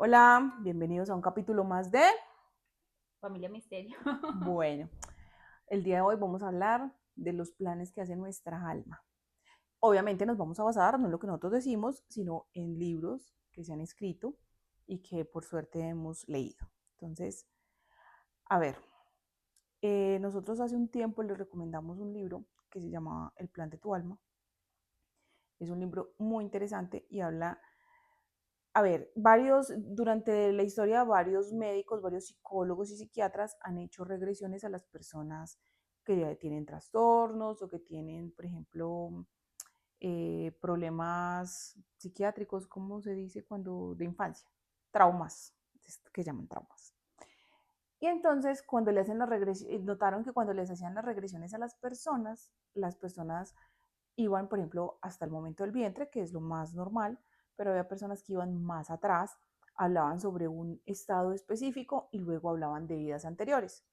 Hola, bienvenidos a un capítulo más de... Familia Misterio. Bueno, el día de hoy vamos a hablar de los planes que hace nuestra alma. Obviamente nos vamos a basar no en lo que nosotros decimos, sino en libros que se han escrito y que por suerte hemos leído. Entonces, a ver, nosotros hace un tiempo les recomendamos un libro que se llama El plan de tu alma. Es un libro muy interesante y habla, a ver, durante la historia, varios médicos, varios psicólogos y psiquiatras han hecho regresiones a las personas que ya tienen trastornos o que tienen, por ejemplo, problemas psiquiátricos, ¿cómo se dice cuando de infancia? Traumas, que llaman traumas. Y entonces, cuando le hacen las regresiones, notaron que cuando les hacían las regresiones a las personas iban, por ejemplo, hasta el momento del vientre, que es lo más normal, pero había personas que iban más atrás, hablaban sobre un estado específico y luego hablaban de vidas anteriores.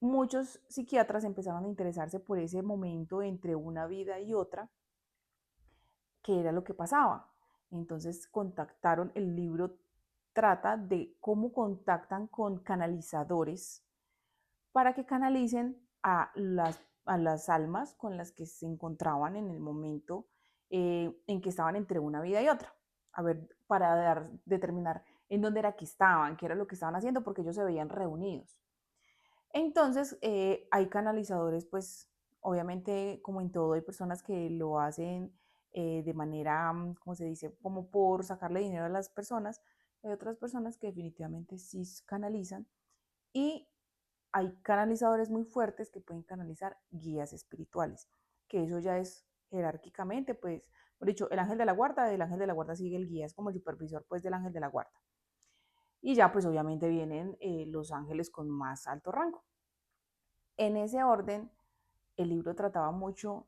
Muchos psiquiatras empezaron a interesarse por ese momento entre una vida y otra, qué era lo que pasaba. Entonces contactaron, el libro trata de cómo contactan con canalizadores para que canalicen a las almas con las que se encontraban en el momento en que estaban entre una vida y otra. A ver, determinar en dónde era que estaban, qué era lo que estaban haciendo, porque ellos se veían reunidos. Entonces, hay canalizadores, pues, obviamente, como en todo, hay personas que lo hacen de manera, ¿cómo se dice? Como por sacarle dinero a las personas. Hay otras personas que definitivamente sí canalizan y hay canalizadores muy fuertes que pueden canalizar guías espirituales, que eso ya es jerárquicamente, pues, por dicho, el ángel de la guarda sigue el guía, es como el supervisor, pues, del ángel de la guarda. Y ya, pues, obviamente vienen los ángeles con más alto rango. En ese orden, el libro trataba mucho,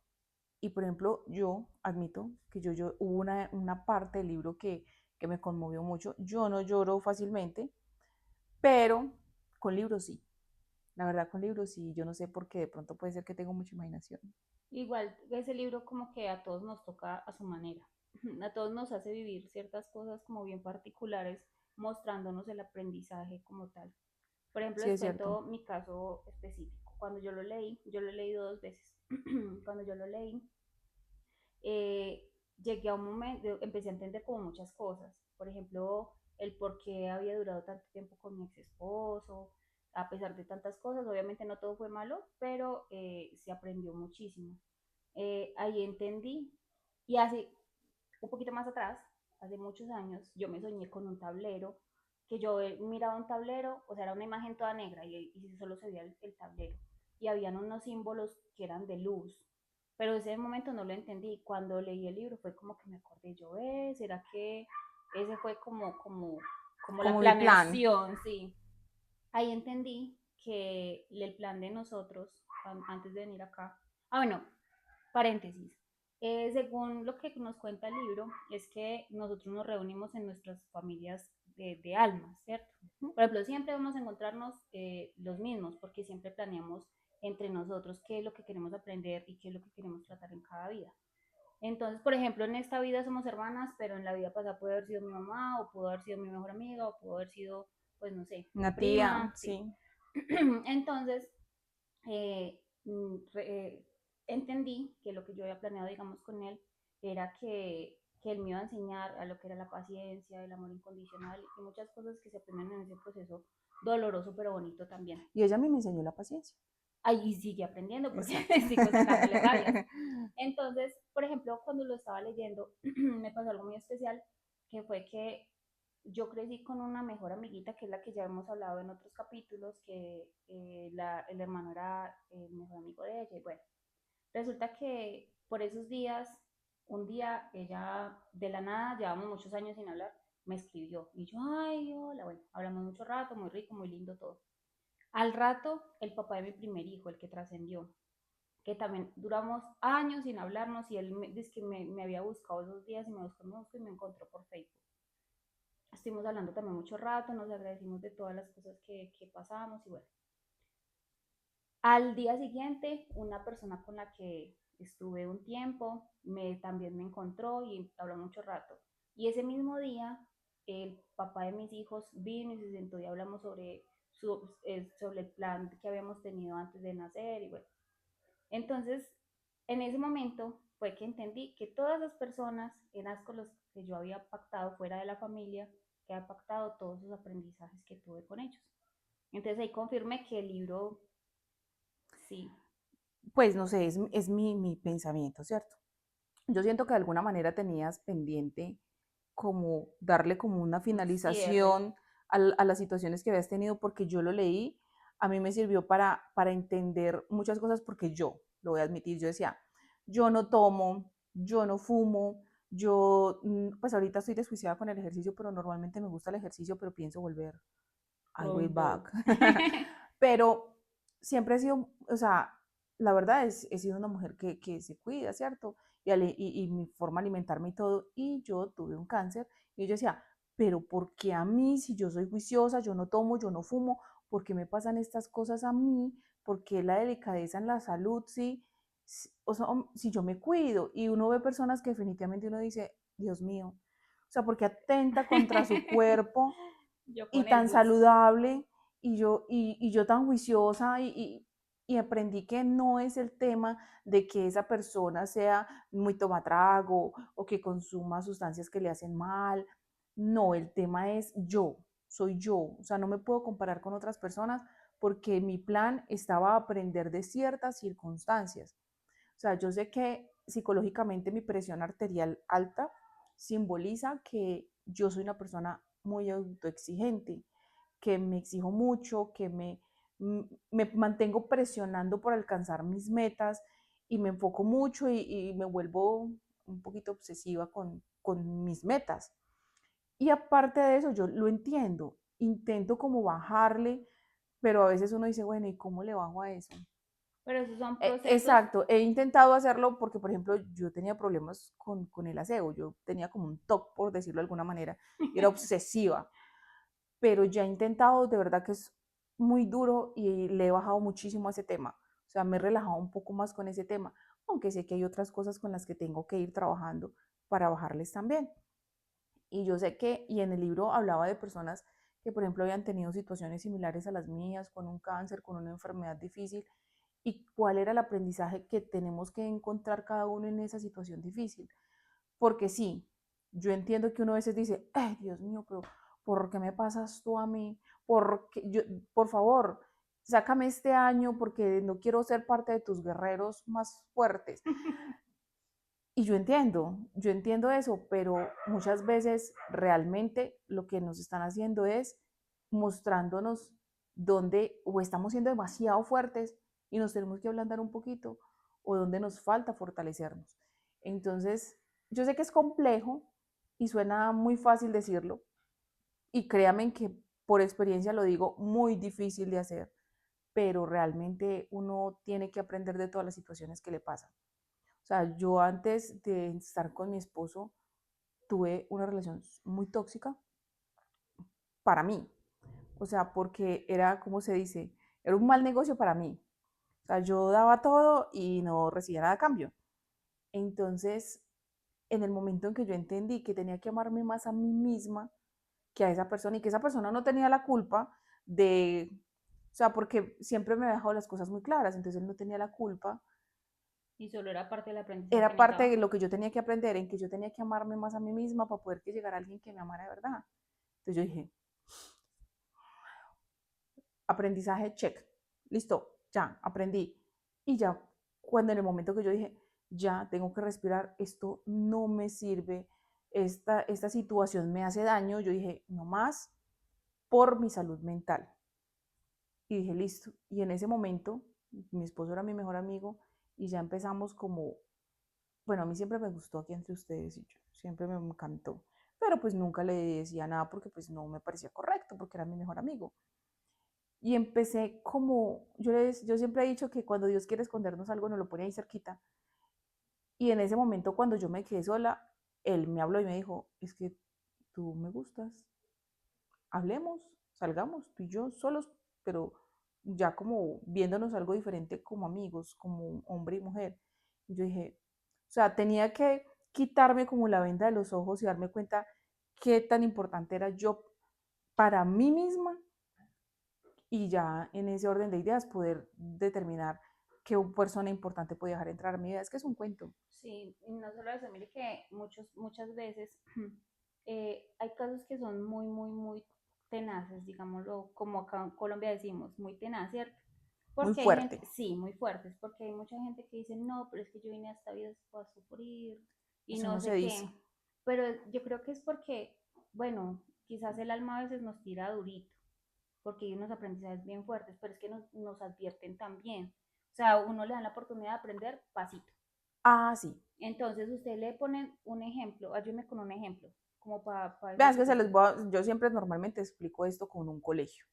y por ejemplo, yo admito que hubo una parte del libro que me conmovió mucho. Yo no lloro fácilmente, pero con libros sí. La verdad, con libros sí, yo no sé por qué, de pronto puede ser que tengo mucha imaginación. Igual ese libro como que a todos nos toca a su manera. A todos nos hace vivir ciertas cosas como bien particulares, mostrándonos el aprendizaje como tal. Por ejemplo, Sí, les es cierto. cuento mi caso específico. Cuando yo lo leí, yo lo he leído dos veces. Cuando yo lo leí, llegué a un momento, empecé a entender como muchas cosas. Por ejemplo, el por qué había durado tanto tiempo con mi ex esposo, a pesar de tantas cosas. Obviamente no todo fue malo, pero se aprendió muchísimo. Ahí entendí. Y hace un poquito más atrás, hace muchos años, yo me soñé con un tablero, que yo miraba un tablero, o sea, era una imagen toda negra y solo se veía el tablero. Y habían unos símbolos que eran de luz, pero ese momento no lo entendí. Cuando leí el libro fue como que me acordé yo, ¿será que ese fue como la Como mi plan. planeación? Sí. Ahí entendí que el plan de nosotros, antes de venir acá, bueno, paréntesis. Según lo que nos cuenta el libro, es que nosotros nos reunimos en nuestras familias de almas, ¿cierto? Por ejemplo, siempre vamos a encontrarnos los mismos, porque siempre planeamos entre nosotros qué es lo que queremos aprender y qué es lo que queremos tratar en cada vida. Entonces, por ejemplo, en esta vida somos hermanas, pero en la vida pasada puede haber sido mi mamá, o pudo haber sido mi mejor amiga, o pudo haber sido, pues no sé, mi Una tía, prima, sí. sí. Entonces, eh, entendí que lo que yo había planeado, digamos, con él era que él me iba a enseñar a lo que era la paciencia, el amor incondicional y muchas cosas que se aprenden en ese proceso doloroso pero bonito también. Y ella a mí me enseñó la paciencia. Ahí sigue aprendiendo porque Exacto. sigo sacándole rabias. Entonces, por ejemplo, cuando lo estaba leyendo, me pasó algo muy especial, que fue que yo crecí con una mejor amiguita, que es la que ya hemos hablado en otros capítulos, que el hermano era el mejor amigo de ella. Y bueno, resulta que por esos días, un día ella de la nada, llevamos muchos años sin hablar, me escribió. Y yo, ay, hola, bueno, hablamos mucho rato, muy rico, muy lindo todo. Al rato, el papá de mi primer hijo, el que trascendió, que también duramos años sin hablarnos y él dice que me había buscado esos días y me buscó y me encontró por Facebook. Estuvimos hablando también mucho rato, nos agradecimos de todas las cosas que pasamos y bueno. Al día siguiente, una persona con la que estuve un tiempo también me encontró y habló mucho rato. Y ese mismo día el papá de mis hijos vino y se sentó y hablamos sobre el plan que habíamos tenido antes de nacer y bueno. Entonces, en ese momento fue que entendí que todas las personas eran con los que yo había pactado fuera de la familia, que había pactado todos los aprendizajes que tuve con ellos. Entonces ahí confirmé que el libro, sí. Pues no sé, es mi pensamiento, ¿cierto? Yo siento que de alguna manera tenías pendiente como darle como una Un cierre. finalización a las situaciones que habías tenido porque yo lo leí, a mí me sirvió para entender muchas cosas porque yo, lo voy a admitir, yo decía, yo no tomo, yo no fumo, yo, pues ahorita estoy desjuiciada con el ejercicio, pero normalmente me gusta el ejercicio, pero pienso volver, I will back. Pero siempre he sido, o sea, la verdad es, he sido una mujer que se cuida, ¿cierto? Y mi forma de alimentarme y todo, y yo tuve un cáncer, y yo decía, pero ¿por qué a mí, si yo soy juiciosa, yo no tomo, yo no fumo, por qué me pasan estas cosas a mí? ¿Por qué la delicadeza en la salud, sí? O sea, si yo me cuido, y uno ve personas que definitivamente uno dice, Dios mío, o sea, porque atenta contra su cuerpo Yo y con el tan bus. saludable y yo tan juiciosa y aprendí que no es el tema de que esa persona sea muy tomatrago o que consuma sustancias que le hacen mal. No, el tema es yo, soy yo. O sea, no me puedo comparar con otras personas porque mi plan estaba a aprender de ciertas circunstancias. O sea, yo sé que psicológicamente mi presión arterial alta simboliza que yo soy una persona muy autoexigente, que me exijo mucho, me mantengo presionando por alcanzar mis metas y me enfoco mucho y me vuelvo un poquito obsesiva con mis metas. Y aparte de eso, yo lo entiendo, intento como bajarle, pero a veces uno dice, bueno, ¿y cómo le bajo a eso? Pero esos son procesos. Exacto, he intentado hacerlo porque, por ejemplo, yo tenía problemas con el aseo, yo tenía como un TOC, por decirlo de alguna manera, y era obsesiva, pero ya he intentado, de verdad que es muy duro y le he bajado muchísimo a ese tema, o sea, me he relajado un poco más con ese tema, aunque sé que hay otras cosas con las que tengo que ir trabajando para bajarles también. Y yo sé que, y en el libro hablaba de personas que, por ejemplo, habían tenido situaciones similares a las mías, con un cáncer, con una enfermedad difícil, y cuál era el aprendizaje que tenemos que encontrar cada uno en esa situación difícil. Porque sí, yo entiendo que uno a veces dice, ay, Dios mío, pero ¿por qué me pasas tú a mí? Por favor, sácame este año porque no quiero ser parte de tus guerreros más fuertes. Y yo entiendo eso, pero muchas veces realmente lo que nos están haciendo es mostrándonos dónde o estamos siendo demasiado fuertes y nos tenemos que ablandar un poquito o dónde nos falta fortalecernos. Entonces, yo sé que es complejo y suena muy fácil decirlo y créanme que por experiencia lo digo, muy difícil de hacer, pero realmente uno tiene que aprender de todas las situaciones que le pasan. O sea, yo antes de estar con mi esposo tuve una relación muy tóxica para mí. O sea, porque era, ¿cómo se dice? Era un mal negocio para mí. O sea, yo daba todo y no recibía nada a cambio. Entonces, en el momento en que yo entendí que tenía que amarme más a mí misma que a esa persona y que esa persona no tenía la culpa de, o sea, porque siempre me había dejado las cosas muy claras, entonces él no tenía la culpa, Y solo era parte del aprendizaje que era parte necesitaba. de lo que yo tenía que aprender, en que yo tenía que amarme más a mí misma para poder que llegara alguien que me amara de verdad. Entonces yo dije, aprendizaje, check, listo, ya, aprendí. Y ya, cuando en el momento que yo dije, ya tengo que respirar, esto no me sirve, esta situación me hace daño, yo dije, no más por mi salud mental. Y dije, listo. Y en ese momento, mi esposo era mi mejor amigo y ya empezamos como, bueno, a mí siempre me gustó aquí entre ustedes y yo, siempre me encantó, pero pues nunca le decía nada porque pues no me parecía correcto, porque era mi mejor amigo. Y empecé como, yo siempre he dicho que cuando Dios quiere escondernos algo nos lo pone ahí cerquita. Y en ese momento cuando yo me quedé sola, él me habló y me dijo, es que tú me gustas, hablemos, salgamos, tú y yo solos, pero ya como viéndonos algo diferente como amigos, como hombre y mujer. Y yo dije, o sea, tenía que quitarme como la venda de los ojos y darme cuenta qué tan importante era yo para mí misma y ya en ese orden de ideas poder determinar qué persona importante podía dejar entrar a mi vida. Es que es un cuento. Sí, y no solo eso, mire que muchas veces hay casos que son muy tenaces, digámoslo, como acá en Colombia decimos, muy tenaz, ¿cierto? Muy Porque hay gente, fuerte. sí, muy fuertes, porque hay mucha gente que dice, no, pero es que yo vine a esta vida para sufrir y Eso no no se sé dice. qué. Pero yo creo que es porque, bueno, quizás el alma a veces nos tira durito, porque hay unos aprendizajes bien fuertes, pero es que nos advierten también. O sea, uno le dan la oportunidad de aprender pasito. Ah, sí. Entonces, usted le pone un ejemplo, ayúdeme con un ejemplo, como para Vean, es que ejemplificar. yo siempre normalmente explico esto con un colegio.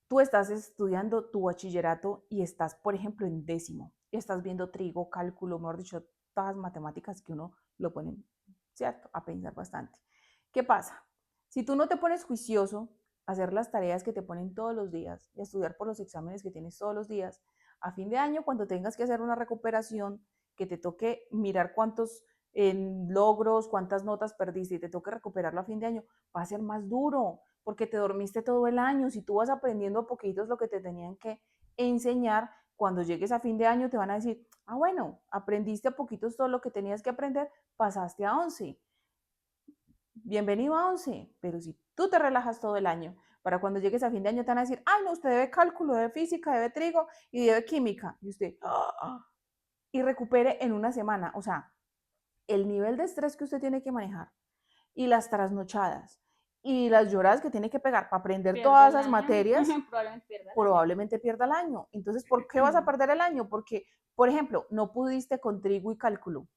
Tú estás estudiando tu bachillerato y estás, por ejemplo, en décimo, y estás viendo trigo, cálculo, mejor dicho, todas las matemáticas que uno lo pone, ¿cierto? A pensar bastante. ¿Qué pasa? Si tú no te pones juicioso a hacer las tareas que te ponen todos los días y a estudiar por los exámenes que tienes todos los días, a fin de año, cuando tengas que hacer una recuperación, que te toque mirar cuántos logros, cuántas notas perdiste y te toque recuperarlo a fin de año, va a ser más duro porque te dormiste todo el año. Si tú vas aprendiendo a poquitos lo que te tenían que enseñar, cuando llegues a fin de año te van a decir, ah, bueno, aprendiste a poquitos todo lo que tenías que aprender, pasaste a 11. Bienvenido a 11. Pero si tú te relajas todo el año, para cuando llegues a fin de año te van a decir, ay, no, usted debe cálculo, debe física, debe trigo y debe química. Y usted, y recupere en una semana. O sea, el nivel de estrés que usted tiene que manejar y las trasnochadas y las lloradas que tiene que pegar para aprender Pierde todas el esas año, materias, probablemente pierda el año. probablemente pierda el año. Entonces, ¿por qué vas a perder el año? Porque, por ejemplo, no pudiste con trigo y cálculo.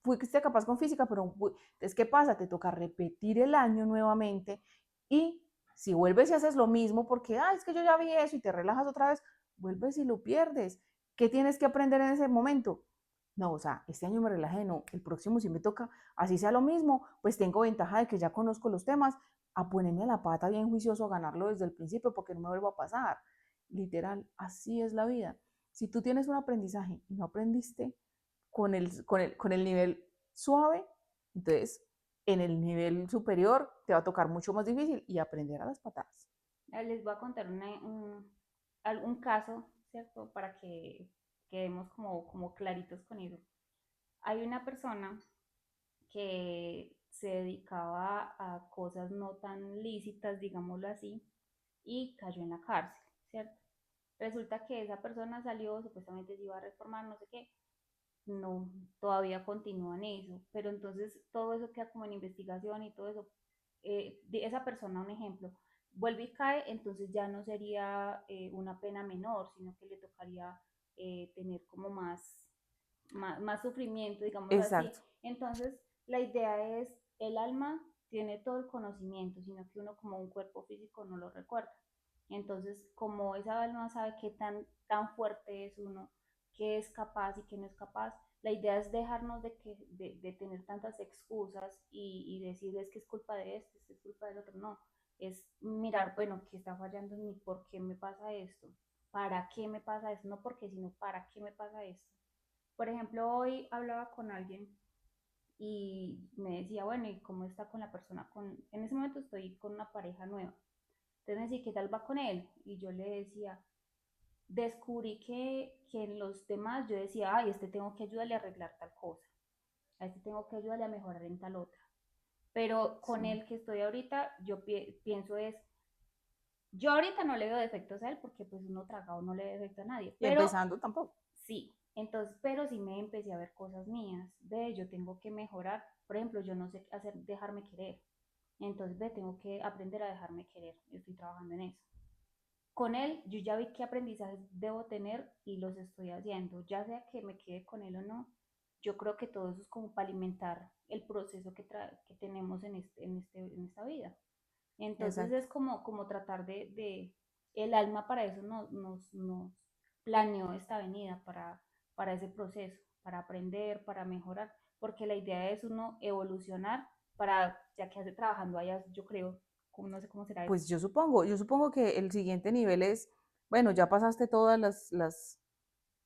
Fuiste capaz con física, pero entonces, ¿qué pasa? Te toca repetir el año nuevamente y si vuelves y haces lo mismo porque, ah, es que yo ya vi eso y te relajas otra vez, vuelves y lo pierdes. ¿Qué tienes que aprender en ese momento? No, o sea, este año me relajé, no, el próximo si me toca, así sea lo mismo, pues tengo ventaja de que ya conozco los temas, a ponerme a la pata bien juicioso a ganarlo desde el principio porque no me vuelva a pasar. Literal, así es la vida. Si tú tienes un aprendizaje y no aprendiste con el nivel suave, entonces en el nivel superior te va a tocar mucho más difícil y aprender a las patadas. Les voy a contar algún caso, ¿cierto? Para que quedemos como claritos con eso. Hay una persona que se dedicaba a cosas no tan lícitas, digámoslo así, y cayó en la cárcel, ¿cierto? Resulta que esa persona salió, supuestamente se iba a reformar, no sé qué, no, todavía continúa en eso, pero entonces todo eso queda como en investigación y todo eso. De esa persona, un ejemplo, vuelve y cae, entonces ya no sería una pena menor, sino que le tocaría tener como más sufrimiento, digamos así. Exacto. Entonces, la idea es, el alma tiene todo el conocimiento, sino que uno como un cuerpo físico no lo recuerda. Entonces, como esa alma sabe qué tan fuerte es uno, qué es capaz y qué no es capaz, la idea es dejarnos de tener tantas excusas y decirles que es culpa de esto, es culpa del otro. No, es mirar, bueno, qué está fallando en mí, por qué me pasa esto, para qué me pasa esto, no porque, sino para qué me pasa esto. Por ejemplo, hoy hablaba con alguien y me decía, bueno, ¿y cómo está con la persona? En ese momento estoy con una pareja nueva. Entonces me decía, ¿qué tal va con él? Y yo le decía, descubrí que en los demás yo decía, ay, este tengo que ayudarle a arreglar tal cosa, a este tengo que ayudarle a mejorar en tal otra. Pero con Sí. el que estoy ahorita, yo pienso es, yo ahorita no le veo defectos a él porque pues uno tragado no le ve defecto a nadie, Y pero empezando tampoco. sí, entonces, pero sí me empecé a ver cosas mías, de yo tengo que mejorar, por ejemplo, yo no sé hacer, dejarme querer, entonces ve, tengo que aprender a dejarme querer, estoy trabajando en eso. Con él, yo ya vi qué aprendizajes debo tener y los estoy haciendo, ya sea que me quede con él o no, yo creo que todo eso es como para alimentar el proceso que tenemos en esta vida. Entonces Exacto. es como tratar el alma para eso nos planeó esta venida, para ese proceso, para aprender, para mejorar, porque la idea es uno evolucionar para, ya que hace trabajando allá, yo creo, no sé cómo será eso. Pues yo supongo que el siguiente nivel es, bueno, ya pasaste todas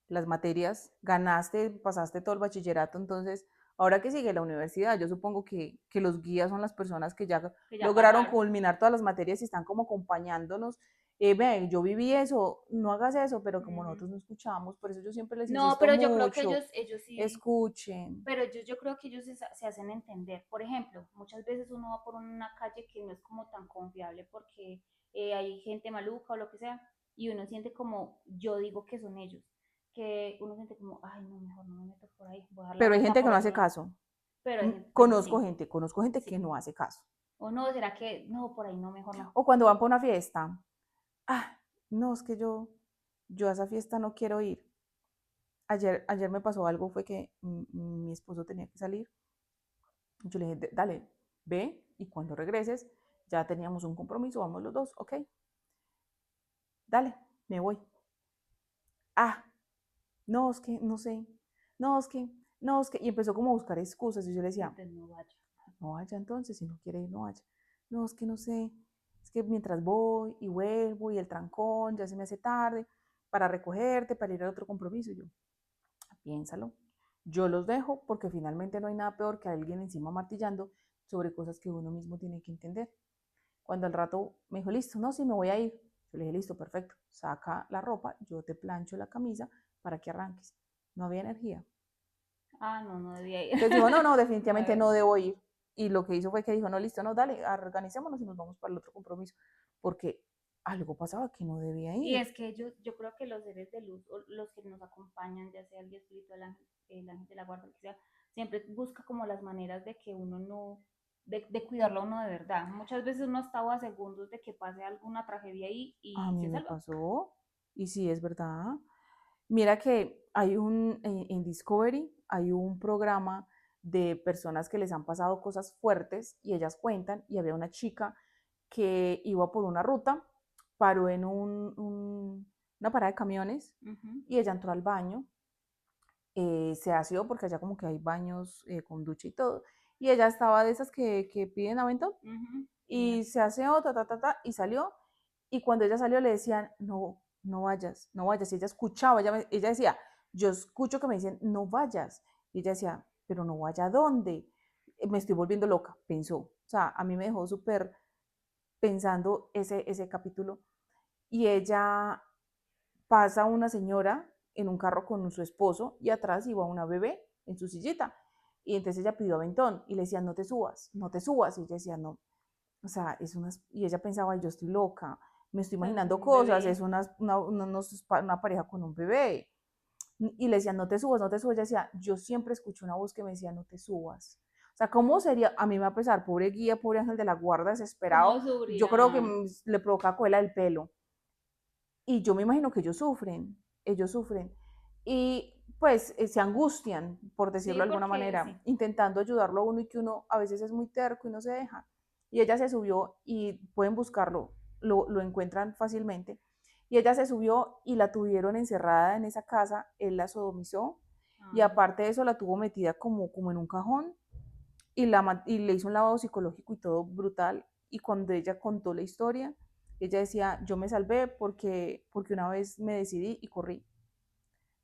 las materias, ganaste, pasaste todo el bachillerato, entonces, ahora que sigue la universidad, yo supongo que los guías son las personas que ya lograron pasaron. culminar todas las materias y están como acompañándonos. Ven, yo viví eso, no hagas eso, pero como nosotros no escuchamos, por eso yo siempre les No, insisto pero yo creo que mucho, ellos sí, escuchen. pero yo creo que ellos se hacen entender. Por ejemplo, muchas veces uno va por una calle que no es como tan confiable porque hay gente maluca o lo que sea, y uno siente como, yo digo que son ellos, que uno siente como, ay, no, mejor no me meto por ahí, voy a dar la Pero hay vuelta gente que por no otro hace lado. caso. Pero hay gente, pero Conozco sí, gente, conozco gente que sí. no hace caso. O no, será que, no, por ahí no, mejor no. O cuando van para una fiesta, ah, no, es que yo a esa fiesta no quiero ir. Ayer me pasó algo, fue que mi esposo tenía que salir. Yo le dije, dale, ve y cuando regreses, ya teníamos un compromiso, vamos los dos, ok, dale, me voy. Ah, no, es que no sé, no, es que, no, es que, y empezó como a buscar excusas y yo le decía, Entonces no vaya. no vaya entonces, si no quiere ir, no vaya. No, es que no sé, es que mientras voy y vuelvo y el trancón, ya se me hace tarde para recogerte, para ir a otro compromiso. Y yo, piénsalo. Yo los dejo porque finalmente no hay nada peor que alguien encima martillando sobre cosas que uno mismo tiene que entender. Cuando al rato me dijo, listo, no, sí, me voy a ir. Yo le dije, listo, perfecto, saca la ropa, yo te plancho la camisa para que arranques. No había energía. Ah, no, no debía ir. Entonces dijo, no, no, definitivamente No, no debo ir. Y lo que hizo fue que dijo, no, listo, no, dale, organicémonos y nos vamos para el otro compromiso. Porque algo pasaba que no debía y ir. es que yo creo que los seres de luz, o los que nos acompañan, ya sea el guía espiritual, el ángel de la guarda, que sea, siempre busca como las maneras de que uno no, de cuidarlo a uno de verdad. Muchas veces uno estaba a segundos de que pase alguna tragedia ahí A y mí se me salva. pasó, y sí, es verdad. Mira que hay en Discovery, hay un programa de personas que les han pasado cosas fuertes y ellas cuentan, y había una chica que iba por una ruta, paró en una parada de camiones Uh -huh, y ella entró al baño, se aseó porque allá como que hay baños con ducha y todo, y ella estaba de esas que piden aventón, uh -huh, y se aseó, y salió, y cuando ella salió le decían, no, no vayas, no vayas, y ella escuchaba, ella decía, yo escucho que me dicen, no vayas, y ella decía, pero no vaya a dónde, me estoy volviendo loca, pensó, o sea, a mí me dejó súper pensando ese capítulo, y ella pasa una señora en un carro con su esposo y atrás iba una bebé en su sillita. Y entonces ella pidió aventón y le decían, no te subas, no te subas. Y ella decía, no, o sea, y ella pensaba, yo estoy loca, me estoy pues imaginando un cosas, bebé. es una pareja con un bebé. Y le decían, no te subas, no te subas. Ella decía, yo siempre escuché una voz que me decía, no te subas. O sea, ¿cómo sería? A mí me va a pesar, pobre guía, pobre ángel de la guarda, desesperado. ¿Cómo Yo creo que sufrirán? le provoca cola del pelo. Y yo me imagino que ellos sufren. Y pues se angustian, por decirlo Sí, de alguna porque manera, sí. intentando ayudarlo a uno y que uno a veces es muy terco y no se deja. Y ella se subió y pueden buscarlo, lo encuentran fácilmente. Y ella se subió y la tuvieron encerrada en esa casa, él la sodomizó y Ay, aparte de eso la tuvo metida como en un cajón y le hizo un lavado psicológico y todo brutal. Y cuando ella contó la historia, ella decía, yo me salvé porque una vez me decidí y corrí.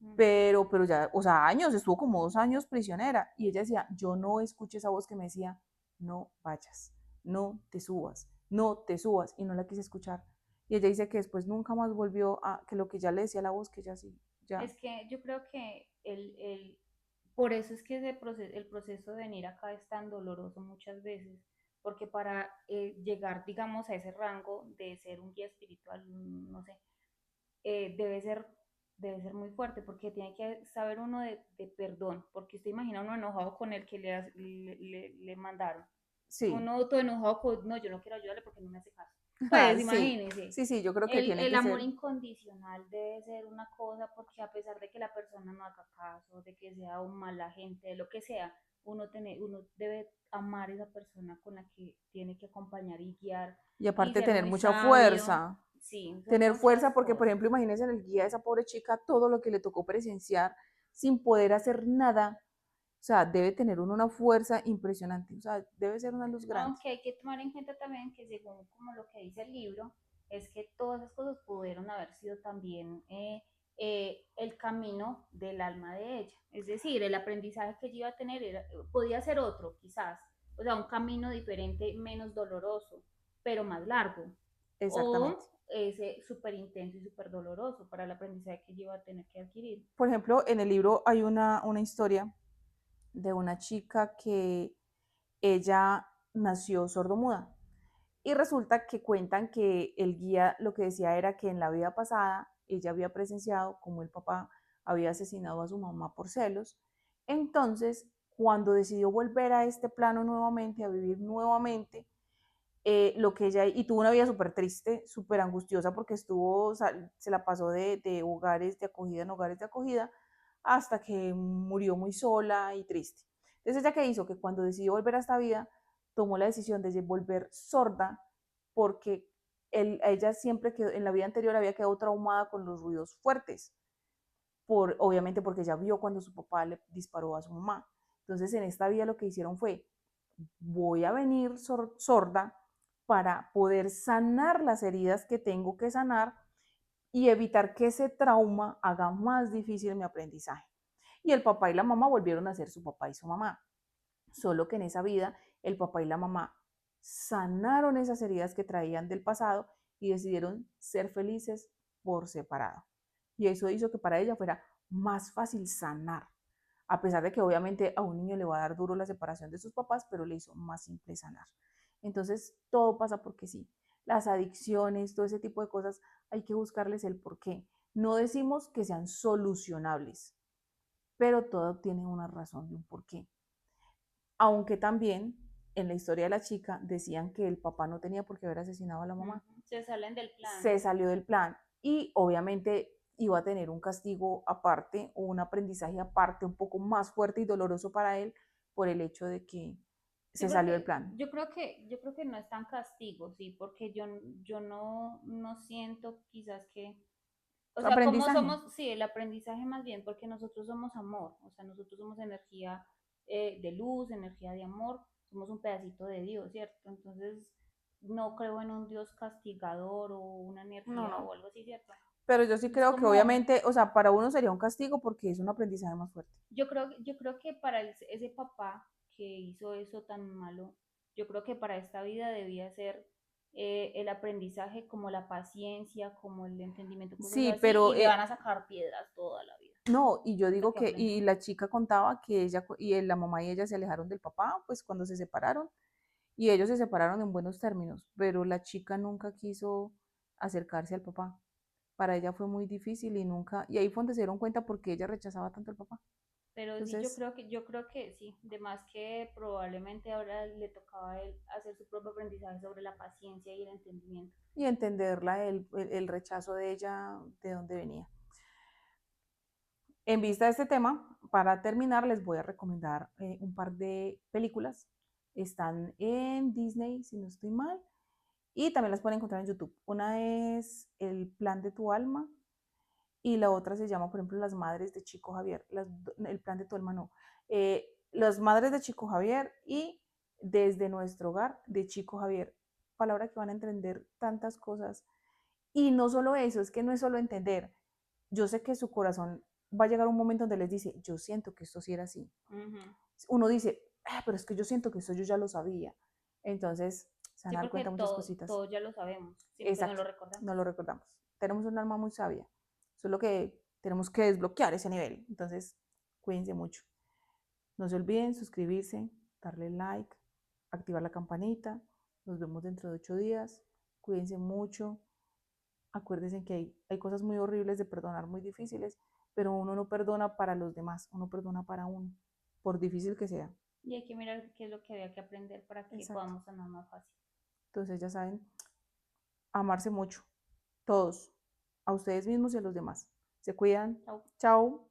mm, Pero ya, o sea, años, estuvo como 2 años prisionera. Y ella decía, yo no escuché esa voz que me decía, no vayas, no te subas, no te subas. Y no la quise escuchar. Y ella dice que después nunca más volvió a, que lo que ya le decía la voz, que ya sí, ya. es que yo creo que por eso es que el proceso de venir acá es tan doloroso muchas veces, porque para llegar, digamos, a ese rango de ser un guía espiritual, no sé, eh, debe ser, debe ser muy fuerte, porque tiene que saber uno de perdón, porque usted imagina uno enojado con el que le mandaron, Sí, uno todo enojado con, no, yo no quiero ayudarle porque no me hace caso. ah, Pues sí, imagínese. sí, sí, yo creo que tiene El que amor ser, incondicional debe ser una cosa porque a pesar de que la persona no haga caso, de que sea un mala gente, de lo que sea, uno debe amar a esa persona con la que tiene que acompañar y guiar y y aparte ser tener muy mucha sabio. fuerza. Sí, son Tener fuerza, muchas porque por cosas. ejemplo, imagínense en el guía de esa pobre chica todo lo que le tocó presenciar sin poder hacer nada. O sea, debe tener uno una fuerza impresionante. O sea, debe ser una luz grande. Aunque hay que tomar en cuenta también que según como lo que dice el libro, es que todas esas cosas pudieron haber sido también el camino del alma de ella. Es decir, el aprendizaje que ella iba a tener podía ser otro, quizás, o sea, un camino diferente, menos doloroso, pero más largo. Exactamente. O ese súper intenso y súper doloroso para el aprendizaje que ella iba a tener que adquirir. Por ejemplo, en el libro hay una historia de una chica que ella nació sordomuda. Y resulta que cuentan que el guía lo que decía era que en la vida pasada ella había presenciado como el papá había asesinado a su mamá por celos. Entonces, cuando decidió volver a este plano nuevamente, a vivir nuevamente, lo que ella, y tuvo una vida súper triste, súper angustiosa, porque estuvo, se la pasó de hogares de acogida en hogares de acogida, hasta que murió muy sola y triste. Entonces, ella que hizo que cuando decidió volver a esta vida, tomó la decisión de volver sorda, porque ella siempre quedó, en la vida anterior había quedado traumada con los ruidos fuertes, obviamente porque ella vio cuando su papá le disparó a su mamá. Entonces, en esta vida lo que hicieron fue, voy a venir sorda para poder sanar las heridas que tengo que sanar y evitar que ese trauma haga más difícil mi aprendizaje. Y el papá y la mamá volvieron a ser su papá y su mamá. Solo que en esa vida el papá y la mamá sanaron esas heridas que traían del pasado y decidieron ser felices por separado. Y eso hizo que para ella fuera más fácil sanar, a pesar de que obviamente a un niño le va a dar duro la separación de sus papás, pero le hizo más simple sanar. Entonces, todo pasa porque sí. Las adicciones, todo ese tipo de cosas, hay que buscarles el porqué. No decimos que sean solucionables, pero todo tiene una razón y un porqué. Aunque también en la historia de la chica decían que el papá no tenía por qué haber asesinado a la mamá. Se salen del plan. Se salió del plan y obviamente iba a tener un castigo aparte o un aprendizaje aparte un poco más fuerte y doloroso para él por el hecho de que se salió del plan. Yo creo que no es tan castigo, sí, porque yo no siento quizás que, o sea, como Aprendizaje. somos, sí, el aprendizaje más bien, porque nosotros somos amor, o sea, nosotros somos energía de luz, energía de amor, somos un pedacito de Dios, ¿cierto? Entonces, no creo en un Dios castigador o una No, energía o no. algo así, ¿cierto? Pero yo sí Es creo que como, obviamente, o sea, para uno sería un castigo porque es un aprendizaje más fuerte. yo creo que para ese papá que hizo eso tan malo, yo creo que para esta vida debía ser el aprendizaje como la paciencia, como el entendimiento, cosas Sí, así, pero y le van a sacar piedras toda la vida. no, y yo Es lo digo que que, aprendí. y la chica contaba que ella y la mamá y ella se alejaron del papá, pues cuando se separaron, y ellos se separaron en buenos términos, pero la chica nunca quiso acercarse al papá. Para ella fue muy difícil y nunca, y ahí fue donde se dieron cuenta por qué ella rechazaba tanto al papá. Pero sí, Entonces, yo creo que sí, de más que probablemente ahora le tocaba a él hacer su propio aprendizaje sobre la paciencia y el entendimiento. y entenderla, el rechazo de ella, de dónde venía. En vista de este tema, para terminar, les voy a recomendar un par de películas. Están en Disney, si no estoy mal, y también las pueden encontrar en YouTube. Una es El plan de tu alma y la otra se llama, por ejemplo, Las madres de Chico Javier. El plan de tu alma no. Las madres de Chico Javier y Desde nuestro hogar de Chico Javier. Palabra que van a entender tantas cosas. Y no solo eso, es que no es solo entender. Yo sé que su corazón va a llegar un momento donde les dice, yo siento que esto sí era así. Ujú. Uno dice, pero es que yo siento que esto yo ya lo sabía. Entonces, se van Sí, a dar porque cuenta de muchas cositas. todo ya lo sabemos, sino que no Exacto, lo recordamos. no lo recordamos. Tenemos un alma muy sabia, solo que tenemos que desbloquear ese nivel. Entonces, cuídense mucho. No se olviden suscribirse, darle like, activar la campanita. Nos vemos dentro de 8 días. Cuídense mucho. Acuérdense que hay cosas muy horribles de perdonar, muy difíciles, pero uno no perdona para los demás, uno perdona para uno, por difícil que sea. Y hay que mirar qué es lo que había que aprender para que Exacto. podamos sanar más fácil. Entonces ya saben, amarse mucho, todos, a ustedes mismos y a los demás. Se cuidan. Chao. Chao.